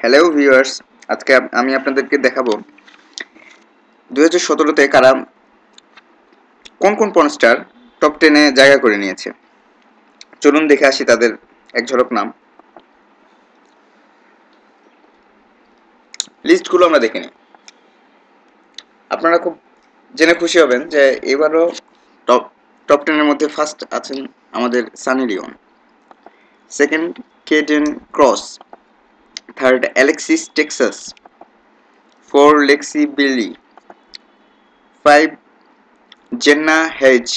Hello viewers, আজকে আমি আপনাদেরকে দেখাবো 2017-তে কারা কোন কোন পর্নস্টার টপ 10-এ জায়গা করে নিয়েছে। চলুন দেখে আসি তাদের এক ঝলক নাম। লিস্টগুলো আমরা দেখে নিই। আপনারা খুব জেনে খুশি হবেন যে এবারও টপ টপ 10-এর মধ্যে ফার্স্ট আছেন আমাদের Sunny Leone, second Kayden Kross, third Alexis Texas, 4 Lexi Belle, 5 জেন্না hedge,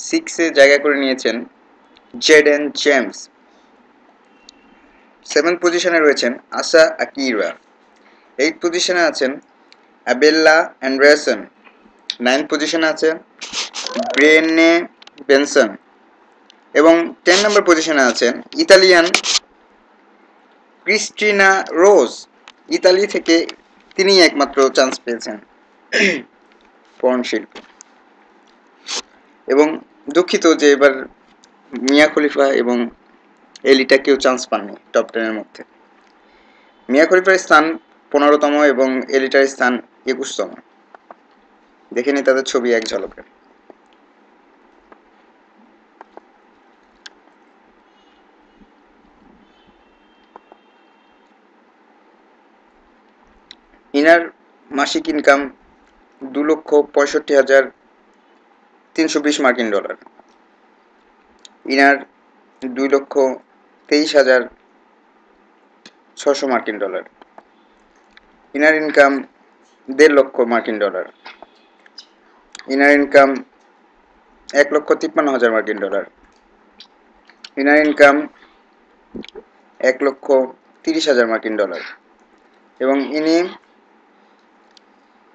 6-এ জায়গা করে নিয়েছেন জেডেন জেমস, 7th পজিশনে রয়েছেন আশা আকিরা, 8th পজিশনে আছেন অ্যাবেল্লা অ্যান্ডারসন, 9th পজিশনে আছেন ব্রেনে বেনসন এবং 10 নম্বর পজিশনে আছেন ইতালিয়ান ক্রিস্টিনা রোজ। ইতালি থেকে তিনিই একমাত্র চান্স পেয়েছেন পর্ন শিল্পে। এবং দুঃখিত যে এবার মিয়া খলিফা এবং এলিটা কেউ চান্স পাননি টপ 10-এর মধ্যে। মিয়া খলিফার স্থান 15তম এবং এলিটার স্থান 21তম। দেখে নি তাদের ছবি এক ঝলকে। ইনার মাসিক ইনকাম $2,65,320 মার্কিন ডলার। ইনার $2,23,600 মার্কিন ডলার। ইনার ইনকাম $1.5 মার্কিন ডলার। ইনার ইনকাম $1,53,000 মার্কিন ডলার। ইনার ইনকাম $1,30,000 মার্কিন ডলার এবং ইনি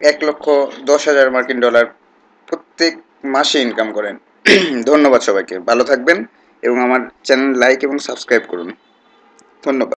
$1,10,000 মার্কিন ডলার প্রত্যেক মাসে ইনকাম করেন। ধন্যবাদ সবাইকে, ভালো থাকবেন এবং আমার চ্যানেল লাইক এবং সাবস্ক্রাইব করুন। ধন্যবাদ।